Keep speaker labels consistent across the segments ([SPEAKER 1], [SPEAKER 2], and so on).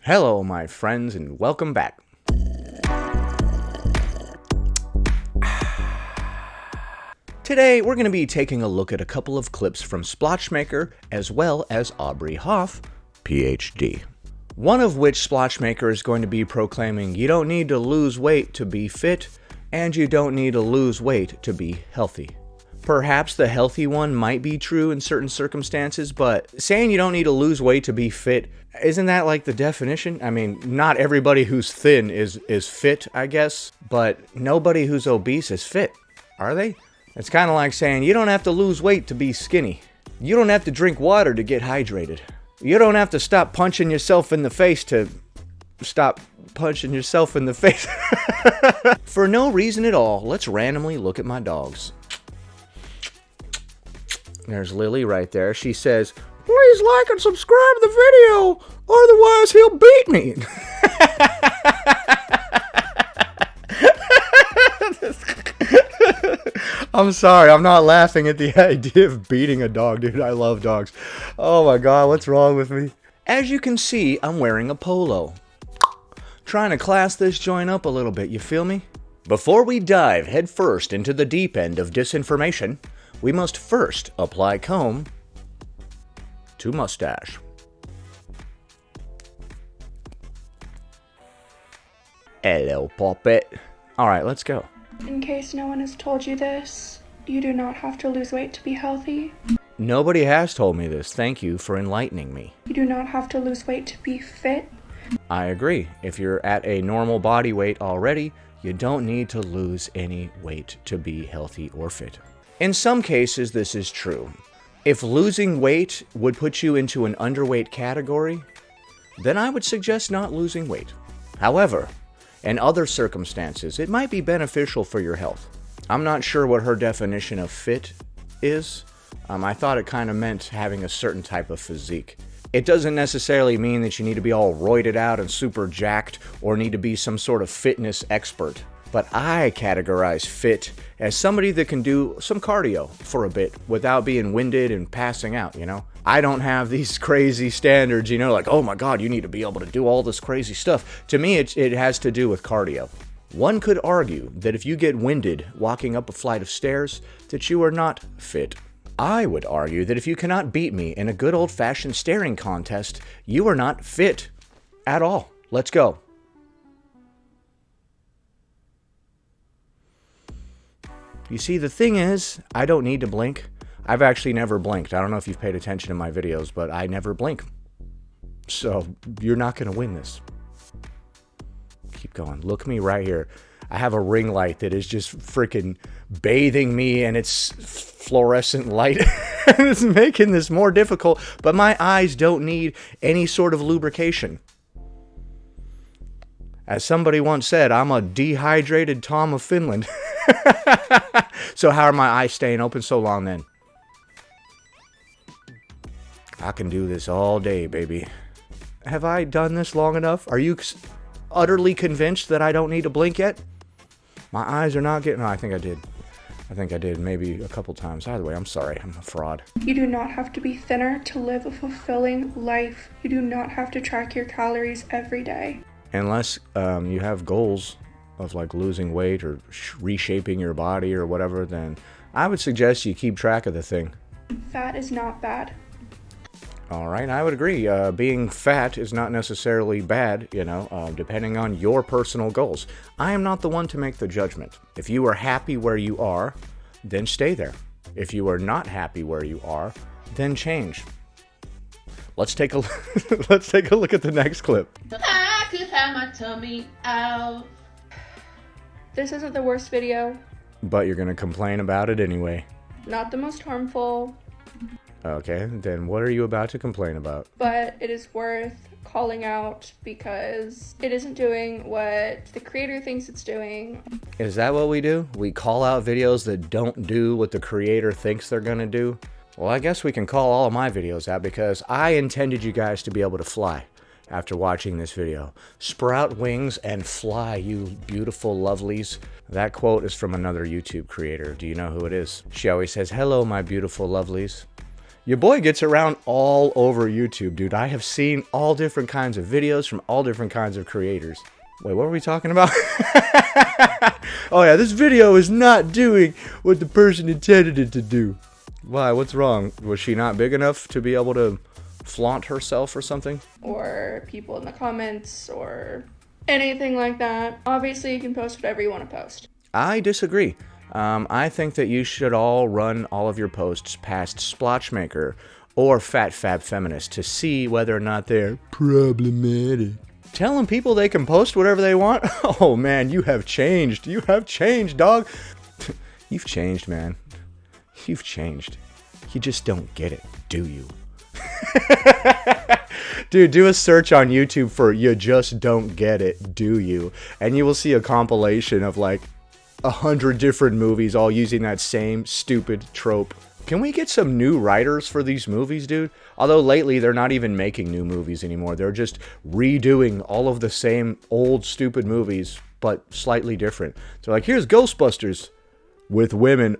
[SPEAKER 1] Hello, my friends, and welcome back. Today, we're going to be taking a look at a couple of clips from Splotchmaker as well as Aubrey Hoff, PhD. One of which Splotchmaker is going to be proclaiming you don't need to lose weight to be fit, and you don't need to lose weight to be healthy. Perhaps the healthy one might be true in certain circumstances, but saying you don't need to lose weight to be fit, isn't that like the definition? I mean, not everybody who's thin is fit, I guess, but nobody who's obese is fit, are they? It's kind of like saying you don't have to lose weight to be skinny. You don't have to drink water to get hydrated. You don't have to stop punching yourself in the face to stop punching yourself in the face. For no reason at all, let's randomly look at my dogs. There's Lily right there. She says, "Please like and subscribe to the video, otherwise he'll beat me." I'm sorry, I'm not laughing at the idea of beating a dog, dude. I love dogs. Oh my god, what's wrong with me? As you can see, I'm wearing a polo. Trying to class this joint up a little bit, you feel me? Before we dive headfirst into the deep end of disinformation, we must first apply comb to mustache. Hello, puppet. Alright, let's go.
[SPEAKER 2] In case no one has told you this, you do not have to lose weight to be healthy.
[SPEAKER 1] Nobody has told me this. Thank you for enlightening me.
[SPEAKER 2] You do not have to lose weight to be fit.
[SPEAKER 1] I agree. If you're at a normal body weight already, you don't need to lose any weight to be healthy or fit. In some cases, this is true. If losing weight would put you into an underweight category, then I would suggest not losing weight. However, in other circumstances, it might be beneficial for your health. I'm not sure what her definition of fit is. I thought it kind of meant having a certain type of physique. It doesn't necessarily mean that you need to be all roided out and super jacked or need to be some sort of fitness expert. But I categorize fit as somebody that can do some cardio for a bit without being winded and passing out, you know? I don't have these crazy standards, you know, like, oh my god, you need to be able to do all this crazy stuff. To me, it has to do with cardio. One could argue that if you get winded walking up a flight of stairs, that you are not fit. I would argue that if you cannot beat me in a good old-fashioned staring contest, you are not fit at all. Let's go. You see, the thing is, I don't need to blink. I've actually never blinked. I don't know if you've paid attention to my videos, but I never blink. So, you're not going to win this. Keep going. Look me right here. I have a ring light that is just freaking bathing me in its fluorescent light. And it's making this more difficult, but my eyes don't need any sort of lubrication. As somebody once said, I'm a dehydrated Tom of Finland. So how are my eyes staying open so long then? I can do this all day, baby. Have I done this long enough? Are you utterly convinced that I don't need to blink yet? My eyes are not getting... No, I think I did. I think I did maybe a couple times. Either way, I'm sorry. I'm a fraud.
[SPEAKER 2] You do not have to be thinner to live a fulfilling life. You do not have to track your calories every day.
[SPEAKER 1] Unless you have goals of like losing weight or reshaping your body or whatever, then I would suggest you keep track of the thing.
[SPEAKER 2] Fat is not bad.
[SPEAKER 1] All right, I would agree. Being fat is not necessarily bad, you know, depending on your personal goals. I am not the one to make the judgment. If you are happy where you are, then stay there. If you are not happy where you are, then change. Let's take a look at the next clip.
[SPEAKER 3] I could have my tummy out.
[SPEAKER 2] This isn't the worst video.
[SPEAKER 1] But you're going to complain about it anyway.
[SPEAKER 2] Not the most harmful.
[SPEAKER 1] Okay, then what are you about to complain about?
[SPEAKER 2] But it is worth calling out because it isn't doing what the creator thinks it's doing.
[SPEAKER 1] Is that what we do? We call out videos that don't do what the creator thinks they're going to do? Well, I guess we can call all of my videos out because I intended you guys to be able to fly after watching this video. Sprout wings and fly, you beautiful lovelies. That quote is from another YouTube creator. Do you know who it is? She always says, "Hello, my beautiful lovelies." Your boy gets around all over YouTube, dude. I have seen all different kinds of videos from all different kinds of creators. Wait, what were we talking about? Oh yeah, this video is not doing what the person intended it to do. Why, what's wrong? Was she not big enough to be able to flaunt herself or something?
[SPEAKER 2] Or people in the comments or anything like that. Obviously, you can post whatever you want to post.
[SPEAKER 1] I disagree. I think that you should all run all of your posts past Splotchmaker or Fat Fab Feminist to see whether or not they're problematic. Telling people they can post whatever they want? Oh man, you have changed. You have changed, dog. You've changed, man. You've changed. You just don't get it, do you? Dude, do a search on YouTube for "you just don't get it, do you?" and you will see a compilation of like 100 different movies all using that same stupid trope. Can we get some new writers for these movies, dude? Although lately they're not even making new movies anymore. They're just redoing all of the same old stupid movies, but slightly different. They're like, here's Ghostbusters with women.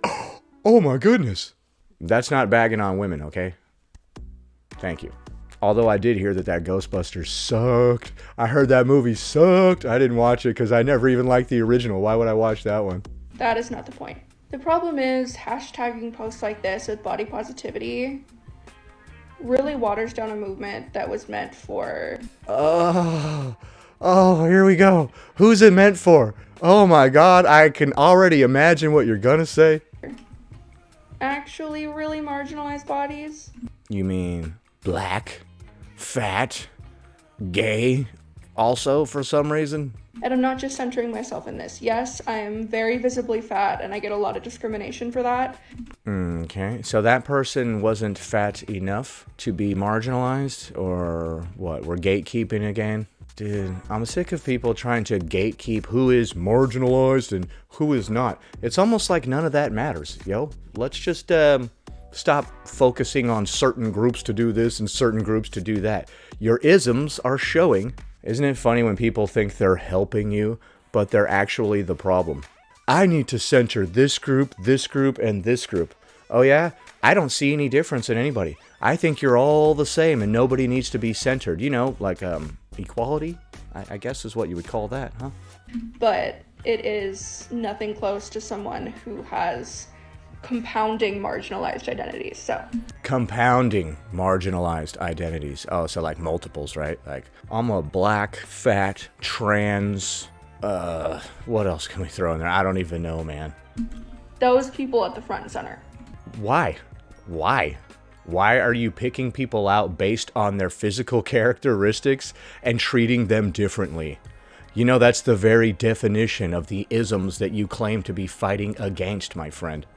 [SPEAKER 1] Oh my goodness. That's not bagging on women, okay? Thank you. Although I did hear that Ghostbusters sucked. I heard that movie sucked. I didn't watch it because I never even liked the original. Why would I watch that one?
[SPEAKER 2] That is not the point. The problem is hashtagging posts like this with body positivity really waters down a movement that was meant for...
[SPEAKER 1] Oh, here we go. Who's it meant for? Oh my god, I can already imagine what you're gonna say.
[SPEAKER 2] Actually really marginalized bodies.
[SPEAKER 1] You mean black, fat, gay, also for some reason?
[SPEAKER 2] And I'm not just centering myself in this. Yes, I am very visibly fat and I get a lot of discrimination for that.
[SPEAKER 1] Okay, so that person wasn't fat enough to be marginalized, or what, we're gatekeeping again? Dude, I'm sick of people trying to gatekeep who is marginalized and who is not. It's almost like none of that matters, yo. Let's just stop focusing on certain groups to do this and certain groups to do that. Your isms are showing. Isn't it funny when people think they're helping you, but they're actually the problem? I need to center this group, and this group. Oh yeah? I don't see any difference in anybody. I think you're all the same and nobody needs to be centered. You know, like equality, I guess is what you would call that, huh?
[SPEAKER 2] But it is nothing close to someone who has compounding marginalized identities, so.
[SPEAKER 1] Compounding marginalized identities. Oh, so like multiples, right? Like, I'm a black, fat, trans, what else can we throw in there? I don't even know, man.
[SPEAKER 2] Those people at the front and center.
[SPEAKER 1] Why? Why are you picking people out based on their physical characteristics and treating them differently? You know, that's the very definition of the isms that you claim to be fighting against, my friend.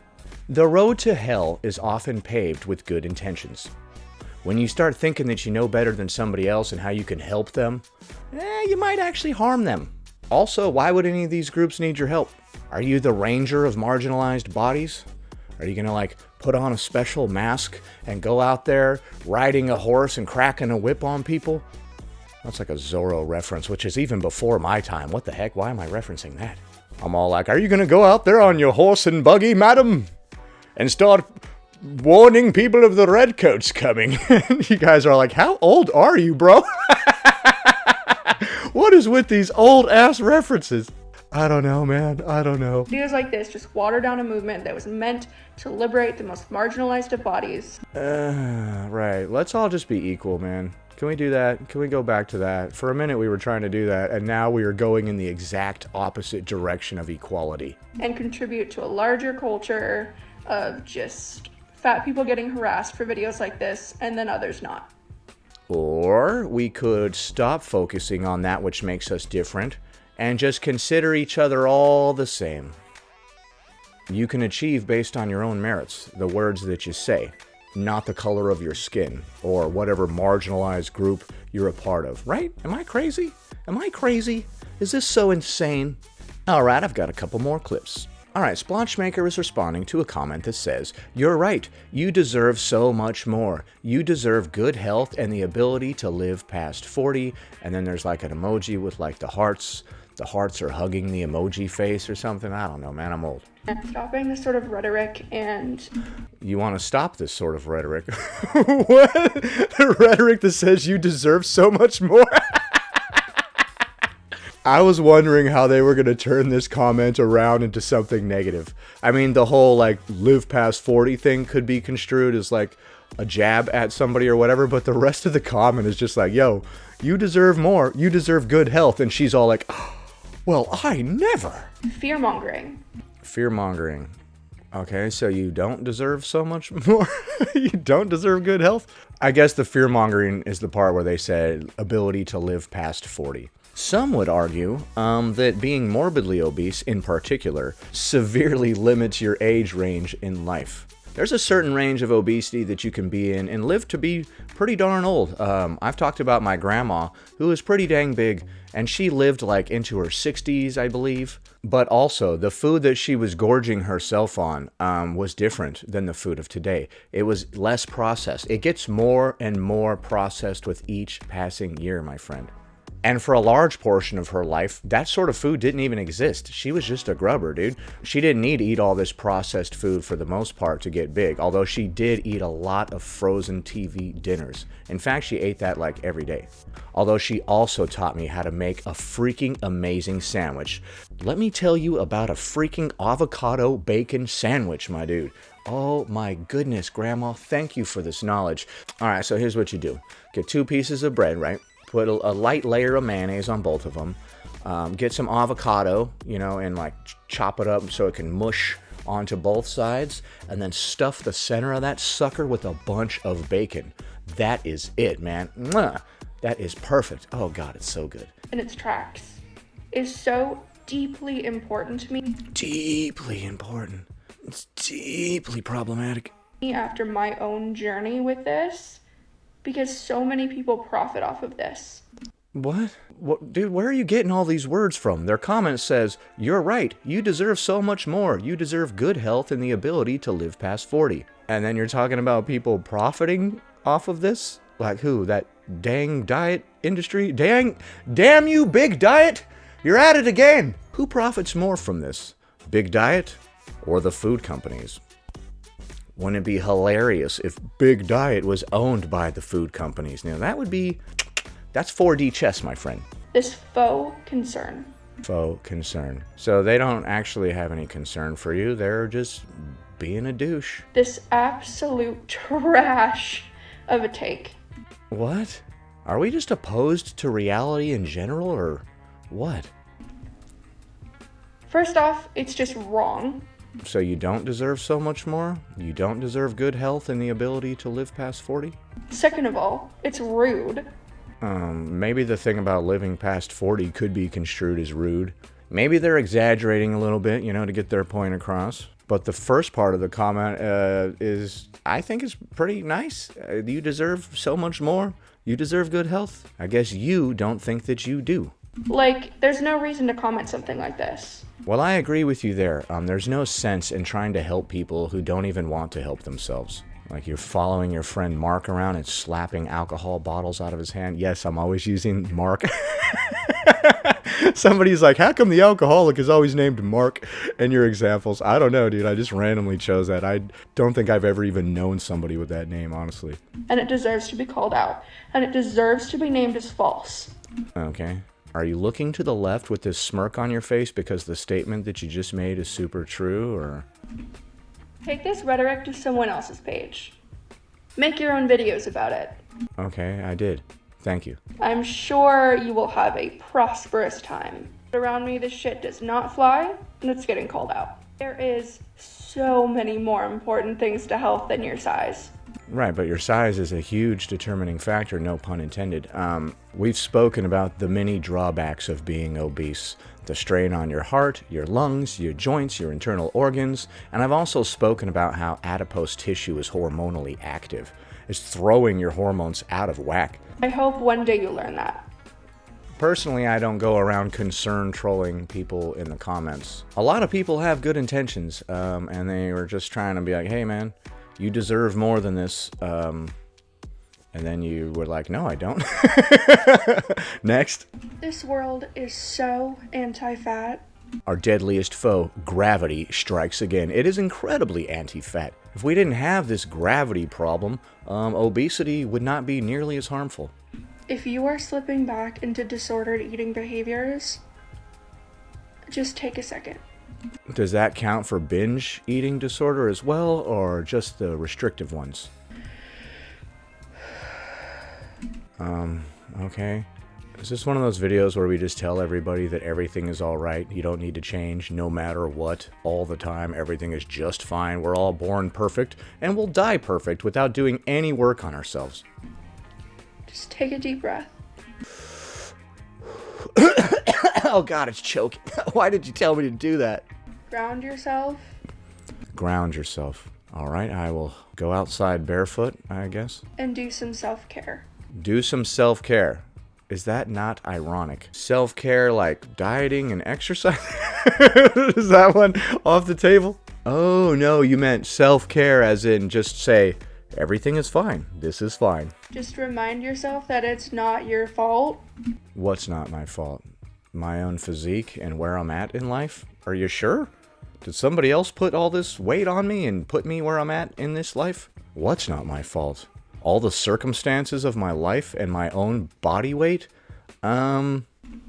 [SPEAKER 1] The road to hell is often paved with good intentions. When you start thinking that you know better than somebody else and how you can help them, you might actually harm them. Also, why would any of these groups need your help? Are you the ranger of marginalized bodies? Are you gonna like put on a special mask and go out there riding a horse and cracking a whip on people? That's like a Zorro reference, which is even before my time. What the heck? Why am I referencing that? I'm all like, are you gonna go out there on your horse and buggy, madam? And start warning people of the redcoats coming. You guys are like, how old are you, bro? What is with these old ass references? I don't know, man. I don't know.
[SPEAKER 2] Videos like this just water down a movement that was meant to liberate the most marginalized of bodies.
[SPEAKER 1] Right. Let's all just be equal, man. Can we do that? Can we go back to that? For a minute we were trying to do that, and now we are going in the exact opposite direction of equality.
[SPEAKER 2] And contribute to a larger culture of just fat people getting harassed for videos like this, and then others not.
[SPEAKER 1] Or we could stop focusing on that which makes us different and just consider each other all the same. You can achieve based on your own merits, the words that you say, not the color of your skin or whatever marginalized group you're a part of, right? Am I crazy? Am I crazy? Is this so insane? All right, I've got a couple more clips. All right, Splotchmaker is responding to a comment that says, "You're right, you deserve so much more. You deserve good health and the ability to live past 40, and then there's like an emoji with like the hearts. The hearts are hugging the emoji face or something. I don't know, man. I'm old.
[SPEAKER 2] And stopping this sort of rhetoric and...
[SPEAKER 1] You want to stop this sort of rhetoric? What? The rhetoric that says you deserve so much more? I was wondering how they were going to turn this comment around into something negative. I mean, the whole, like, live past 40 thing could be construed as, like, a jab at somebody or whatever, but the rest of the comment is just like, yo, you deserve more. You deserve good health. And she's all like, oh, well, I never.
[SPEAKER 2] Fear-mongering.
[SPEAKER 1] Fear-mongering. Okay, so you don't deserve so much more? You don't deserve good health? I guess the fear-mongering is the part where they said ability to live past 40. Some would argue that being morbidly obese, in particular, severely limits your age range in life. There's a certain range of obesity that you can be in and live to be pretty darn old. I've talked about my grandma, who was pretty dang big, and she lived like into her 60s, I believe. But also, the food that she was gorging herself on was different than the food of today. It was less processed. It gets more and more processed with each passing year, my friend. And for a large portion of her life, that sort of food didn't even exist. She was just a grubber, dude. She didn't need to eat all this processed food for the most part to get big, although she did eat a lot of frozen TV dinners. In fact, she ate that like every day. Although she also taught me how to make a freaking amazing sandwich. Let me tell you about a freaking avocado bacon sandwich, my dude. Oh my goodness, Grandma, thank you for this knowledge. All right, so here's what you do. Get 2 pieces of bread, right? Put a light layer of mayonnaise on both of them. Get some avocado, you know, and like chop it up so it can mush onto both sides. And then stuff the center of that sucker with a bunch of bacon. That is it, man. Mwah! That is perfect. Oh, God, it's so good.
[SPEAKER 2] And its tracks is so deeply important to me.
[SPEAKER 1] Deeply important. It's deeply problematic.
[SPEAKER 2] After my own journey with this, because so many people profit off of this.
[SPEAKER 1] What? Dude, where are you getting all these words from? Their comment says, you're right, you deserve so much more. You deserve good health and the ability to live past 40. And then you're talking about people profiting off of this? Like who? That dang diet industry? Damn you, big diet! You're at it again! Who profits more from this? Big diet or the food companies? Wouldn't it be hilarious if Big Diet was owned by the food companies? Now, that's 4D chess, my friend.
[SPEAKER 2] This faux concern.
[SPEAKER 1] Faux concern. So they don't actually have any concern for you. They're just being a douche.
[SPEAKER 2] This absolute trash of a take.
[SPEAKER 1] What? Are we just opposed to reality in general, or what?
[SPEAKER 2] First off, it's just wrong.
[SPEAKER 1] So you don't deserve so much more? You don't deserve good health and the ability to live past 40?
[SPEAKER 2] Second of all, it's rude.
[SPEAKER 1] Maybe the thing about living past 40 could be construed as rude. Maybe they're exaggerating a little bit, you know, to get their point across. But the first part of the comment I think is pretty nice. You deserve so much more. You deserve good health. I guess you don't think that you do.
[SPEAKER 2] Like, there's no reason to comment something like this.
[SPEAKER 1] Well, I agree with you there. There's no sense in trying to help people who don't even want to help themselves. Like you're following your friend Mark around and slapping alcohol bottles out of his hand. Yes, I'm always using Mark. Somebody's like, how come the alcoholic is always named Mark in your examples? I don't know, dude. I just randomly chose that. I don't think I've ever even known somebody with that name, honestly.
[SPEAKER 2] And it deserves to be called out. And it deserves to be named as false.
[SPEAKER 1] Okay. Are you looking to the left with this smirk on your face because the statement that you just made is super true, or?
[SPEAKER 2] Take this rhetoric to someone else's page. Make your own videos about it.
[SPEAKER 1] Okay, I did. Thank you.
[SPEAKER 2] I'm sure you will have a prosperous time. Around me, this shit does not fly, and it's getting called out. There is so many more important things to health than your size.
[SPEAKER 1] Right, but your size is a huge determining factor, no pun intended. We've spoken about the many drawbacks of being obese. The strain on your heart, your lungs, your joints, your internal organs, and I've also spoken about how adipose tissue is hormonally active. It's throwing your hormones out of whack.
[SPEAKER 2] I hope one day you learn that.
[SPEAKER 1] Personally, I don't go around concern trolling people in the comments. A lot of people have good intentions, and they were just trying to be like, hey man, you deserve more than this. And then you were like, no, I don't. Next.
[SPEAKER 2] This world is so anti-fat.
[SPEAKER 1] Our deadliest foe, gravity, strikes again. It is incredibly anti-fat. If we didn't have this gravity problem, obesity would not be nearly as harmful.
[SPEAKER 2] If you are slipping back into disordered eating behaviors, just take a second.
[SPEAKER 1] Does that count for binge eating disorder as well, or just the restrictive ones? Okay. Is this one of those videos where we just tell everybody that everything is alright, you don't need to change no matter what, all the time, everything is just fine, we're all born perfect, and we'll die perfect without doing any work on ourselves?
[SPEAKER 2] Just take a deep breath.
[SPEAKER 1] Oh god, it's choking. Why did you tell me to do that?
[SPEAKER 2] Ground yourself.
[SPEAKER 1] Ground yourself. Alright, I will go outside barefoot, I guess.
[SPEAKER 2] And do some self-care.
[SPEAKER 1] Do some self-care. Is that not ironic? Self-care like dieting and exercise? Is that one off the table? Oh no, you meant self-care as in just say, everything is fine. This is fine.
[SPEAKER 2] Just remind yourself that it's not your fault.
[SPEAKER 1] What's not my fault? My own physique and where I'm at in life? Are you sure? Did somebody else put all this weight on me and put me where I'm at in this life? What's not my fault? All the circumstances of my life and my own body weight?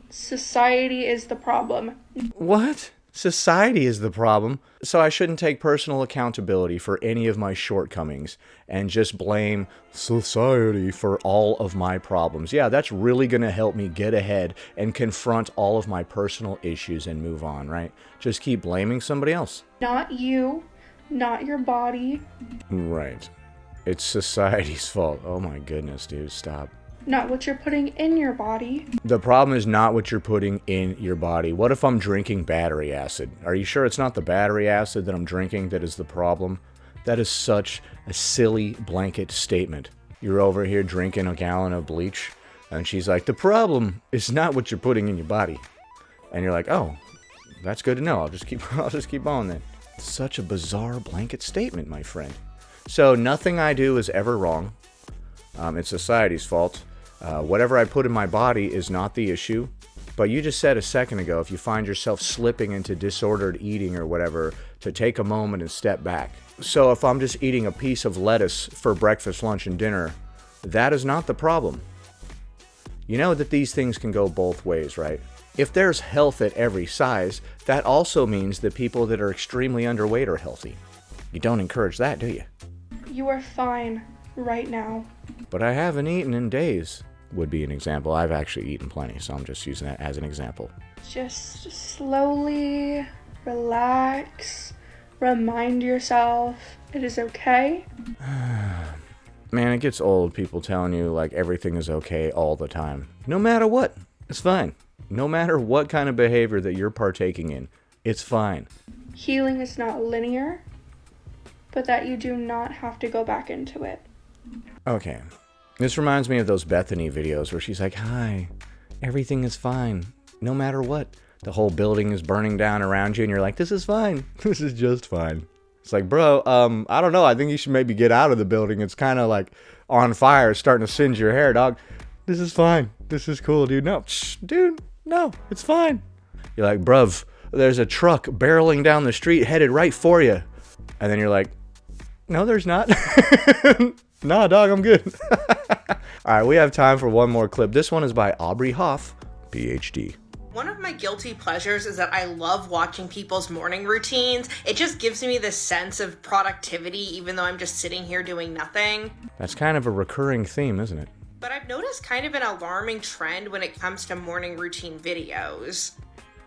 [SPEAKER 2] Society is the problem.
[SPEAKER 1] What? Society is the problem. So I shouldn't take personal accountability for any of my shortcomings and just blame society for all of my problems. Yeah, that's really going to help me get ahead and confront all of my personal issues and move on, right? Just keep blaming somebody else.
[SPEAKER 2] Not you, not your body.
[SPEAKER 1] Right. It's society's fault. Oh my goodness, dude, stop.
[SPEAKER 2] Not what you're putting in your body.
[SPEAKER 1] The problem is not what you're putting in your body. What if I'm drinking battery acid? Are you sure it's not the battery acid that I'm drinking that is the problem? That is such a silly blanket statement. You're over here drinking a gallon of bleach, and she's like, the problem is not what you're putting in your body. And you're like, oh, that's good to know. I'll just keep on then. Such a bizarre blanket statement, my friend. So nothing I do is ever wrong. It's society's fault. Whatever I put in my body is not the issue. But you just said a second ago, if you find yourself slipping into disordered eating or whatever, to take a moment and step back. So if I'm just eating a piece of lettuce for breakfast, lunch, and dinner, that is not the problem. You know that these things can go both ways, right? If there's health at every size, that also means that people that are extremely underweight are healthy. You don't encourage that, do you?
[SPEAKER 2] You are fine right now.
[SPEAKER 1] But I haven't eaten in days, would be an example. I've actually eaten plenty, so I'm just using that as an example.
[SPEAKER 2] Just slowly relax. Remind yourself it is okay.
[SPEAKER 1] Man, it gets old, people telling you, like, everything is okay all the time. No matter what, it's fine. No matter what kind of behavior that you're partaking in, it's fine.
[SPEAKER 2] Healing is not linear, but that you do not have to go back into it.
[SPEAKER 1] Okay. This reminds me of those Bethany videos where she's like, hi, everything is fine, no matter what. The whole building is burning down around you, and you're like, this is fine. This is just fine. It's like, bro, I don't know. I think you should maybe get out of the building. It's kind of like on fire, starting to singe your hair, dog. This is fine. This is cool, dude. No, dude, no, it's fine. You're like, bruv, there's a truck barreling down the street headed right for you. And then you're like, no, there's not. Nah, dog, I'm good. All right, we have time for one more clip. This one is by Aubrey Hoff, PhD.
[SPEAKER 4] One of my guilty pleasures is that I love watching people's morning routines. It just gives me this sense of productivity, even though I'm just sitting here doing nothing.
[SPEAKER 1] That's kind of a recurring theme, isn't it?
[SPEAKER 4] But I've noticed kind of an alarming trend when it comes to morning routine videos.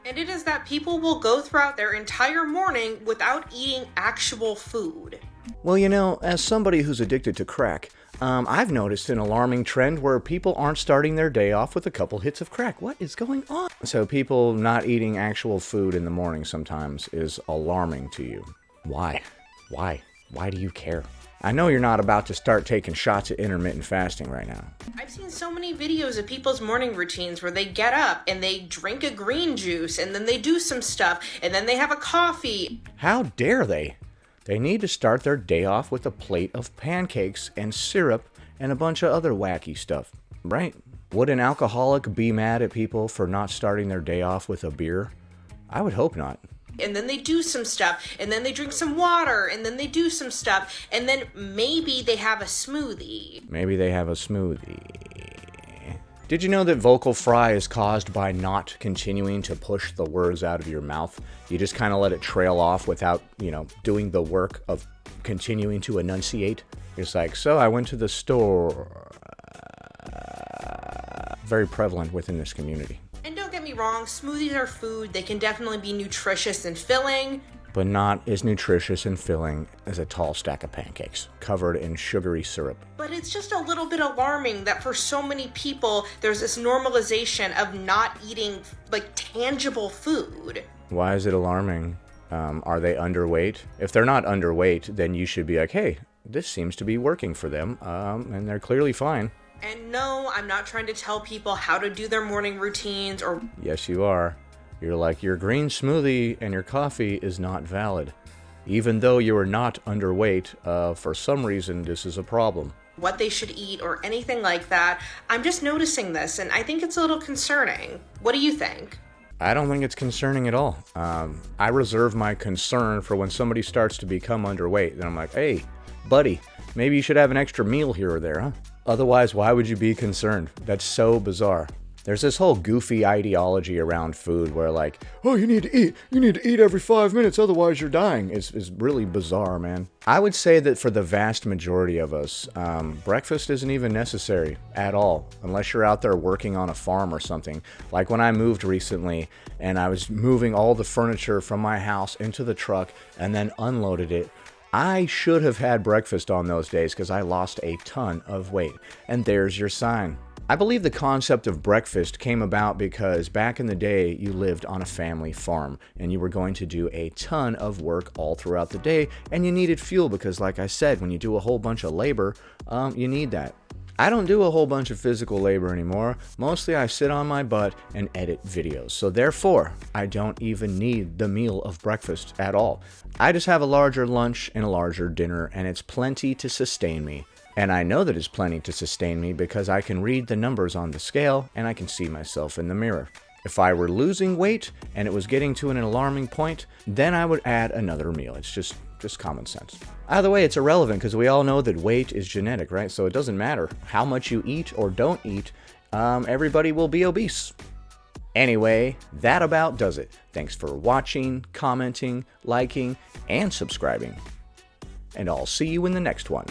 [SPEAKER 4] And it is that people will go throughout their entire morning without eating actual food.
[SPEAKER 1] Well, you know, as somebody who's addicted to crack, I've noticed an alarming trend where people aren't starting their day off with a couple hits of crack. What is going on? So people not eating actual food in the morning sometimes is alarming to you. Why? Why do you care? I know you're not about to start taking shots at intermittent fasting right now.
[SPEAKER 4] I've seen so many videos of people's morning routines where they get up and they drink a green juice and then they do some stuff and then they have a coffee.
[SPEAKER 1] How dare they? They need to start their day off with a plate of pancakes and syrup and a bunch of other wacky stuff, right? Would an alcoholic be mad at people for not starting their day off with a beer? I would hope not.
[SPEAKER 4] And then they do some stuff, and then they drink some water, and then they do some stuff, and then maybe they have a smoothie.
[SPEAKER 1] Maybe they have a smoothie. Did you know that vocal fry is caused by not continuing to push the words out of your mouth? You just kind of let it trail off without, doing the work of continuing to enunciate. It's like, so I went to the store. Very prevalent within this community.
[SPEAKER 4] And don't get me wrong, smoothies are food. They can definitely be nutritious and filling.
[SPEAKER 1] But not as nutritious and filling as a tall stack of pancakes covered in sugary syrup.
[SPEAKER 4] But it's just a little bit alarming that for so many people, there's this normalization of not eating, tangible food.
[SPEAKER 1] Why is it alarming? Are they underweight? If they're not underweight, then you should be like, hey, this seems to be working for them, and they're clearly fine.
[SPEAKER 4] And no, I'm not trying to tell people how to do their morning routines or...
[SPEAKER 1] Yes, you are. You're like, your green smoothie and your coffee is not valid. Even though you are not underweight, for some reason, this is a problem.
[SPEAKER 4] What they should eat or anything like that. I'm just noticing this, and I think it's a little concerning. What do you think?
[SPEAKER 1] I don't think it's concerning at all. I reserve my concern for when somebody starts to become underweight. Then I'm like, hey, buddy, maybe you should have an extra meal here or there, huh? Otherwise, why would you be concerned? That's so bizarre. There's this whole goofy ideology around food where oh, you need to eat every 5 minutes, otherwise you're dying. It's really bizarre, man. I would say that for the vast majority of us, breakfast isn't even necessary at all, unless you're out there working on a farm or something. Like when I moved recently and I was moving all the furniture from my house into the truck and then unloaded it, I should have had breakfast on those days because I lost a ton of weight. And there's your sign. I believe the concept of breakfast came about because back in the day, you lived on a family farm and you were going to do a ton of work all throughout the day and you needed fuel because, like I said, when you do a whole bunch of labor, you need that. I don't do a whole bunch of physical labor anymore. Mostly I sit on my butt and edit videos. So therefore, I don't even need the meal of breakfast at all. I just have a larger lunch and a larger dinner, and it's plenty to sustain me. And I know that it's plenty to sustain me because I can read the numbers on the scale and I can see myself in the mirror. If I were losing weight and it was getting to an alarming point, then I would add another meal. It's just common sense. Either way, it's irrelevant because we all know that weight is genetic, right? So it doesn't matter how much you eat or don't eat. Everybody will be obese. Anyway, that about does it. Thanks for watching, commenting, liking, and subscribing. And I'll see you in the next one.